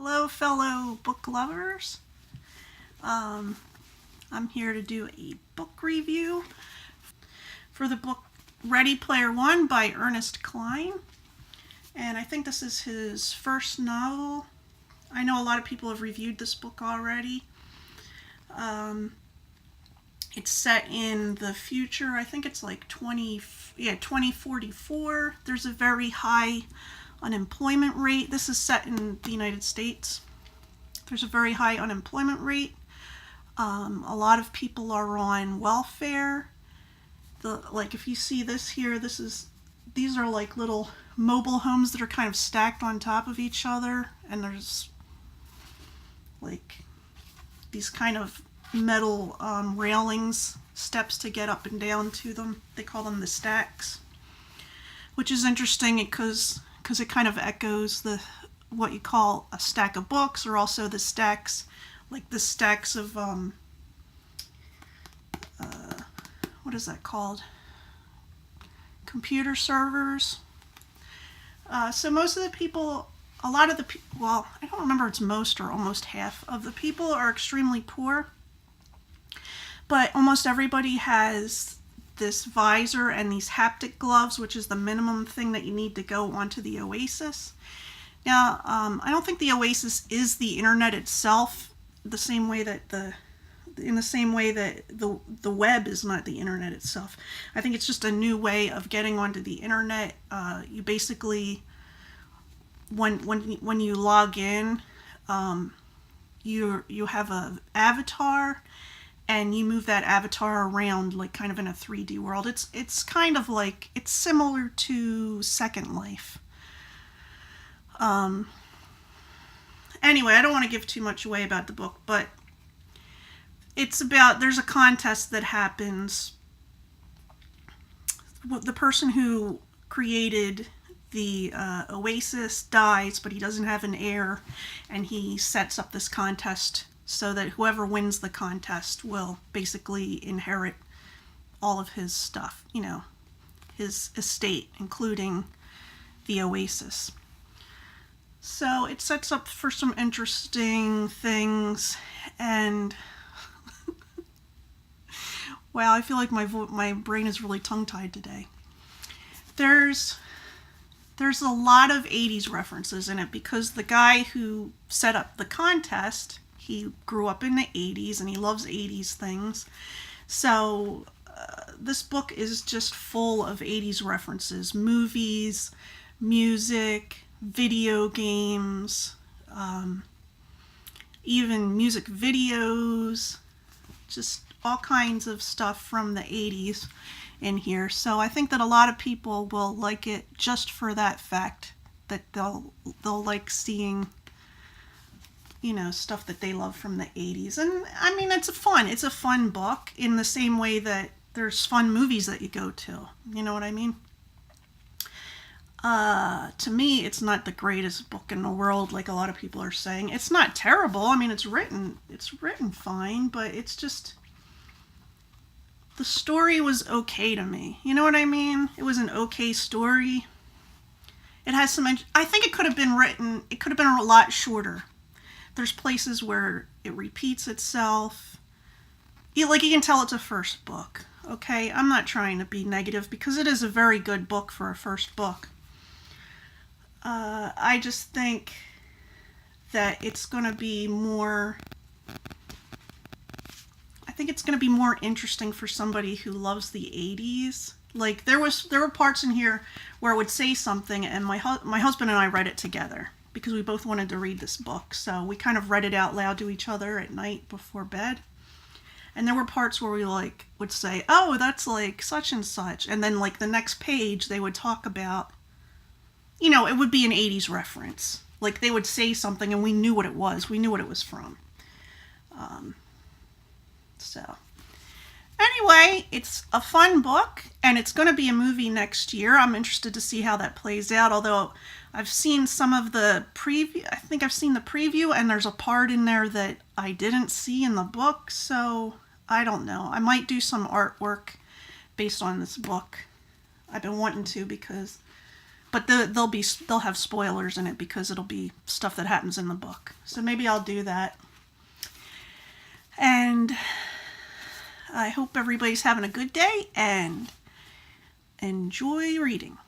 Hello, fellow book lovers. I'm here to do a book review for the book Ready Player One by Ernest Cline. And I think this is his first novel. I know a lot of people have reviewed this book already. It's set in the future. I think it's like 2044. There's a very high unemployment rate. This is set in the United States. There's a very high unemployment rate. A lot of people are on welfare. Like if you see this here, these are like little mobile homes that are kind of stacked on top of each other, and there's like these kind of metal railings, steps to get up and down to them. They call them the stacks, which is interesting because it kind of echoes what you call a stack of books, or also the stacks, like the stacks of what is that called? Computer servers. So most of the people, a lot of the people, well, I don't remember, it's most or almost half of the people are extremely poor, but almost everybody has this visor and these haptic gloves, which is the minimum thing that you need to go onto the Oasis. Now, I don't think the Oasis is the internet itself, the same way that the web is not the internet itself. I think it's just a new way of getting onto the internet. You basically, when you log in, you have an avatar, and you move that avatar around like kind of in a 3D world. It's kind of like, it's similar to Second Life. Anyway, I don't want to give too much away about the book, but it's about, there's a contest that happens. The person who created the Oasis dies, but he doesn't have an heir, and he sets up this contest so that whoever wins the contest will basically inherit all of his stuff, his estate, including the Oasis. So it sets up for some interesting things, and wow, I feel like my brain is really tongue-tied today. There's a lot of 80s references in it, because the guy who set up the contest, he grew up in the 80s and he loves 80s things. So this book is just full of 80s references, movies, music, video games, even music videos, just all kinds of stuff from the 80s in here. So I think that a lot of people will like it just for that fact, that they'll like seeing stuff that they love from the 80s. And I mean, it's a fun book in the same way that there's fun movies that you go to. You know what I mean? To me, it's not the greatest book in the world, like a lot of people are saying. It's not terrible. I mean, it's written fine, but it's just, the story was okay to me. You know what I mean? It was an okay story. It has some, I think it could have been a lot shorter. There's places where it repeats itself. You can tell it's a first book. Okay, I'm not trying to be negative, because it is a very good book for a first book. I just think that it's going to be more, I think it's going to be more interesting for somebody who loves the 80s. Like there were parts in here where it would say something, and my husband and I read it together, because we both wanted to read this book. So we kind of read it out loud to each other at night before bed. And there were parts where we would say, oh, that's like such and such. And then like the next page they would talk about, it would be an 80s reference. Like they would say something and we knew what it was. We knew what it was from. So anyway, it's a fun book, and it's going to be a movie next year. I'm interested to see how that plays out, although I've seen some of the preview. I think I've seen the preview, and there's a part in there that I didn't see in the book, so I don't know. I might do some artwork based on this book. I've been wanting to, because but they'll have spoilers in it because it'll be stuff that happens in the book. So maybe I'll do that. And I hope everybody's having a good day and enjoy reading.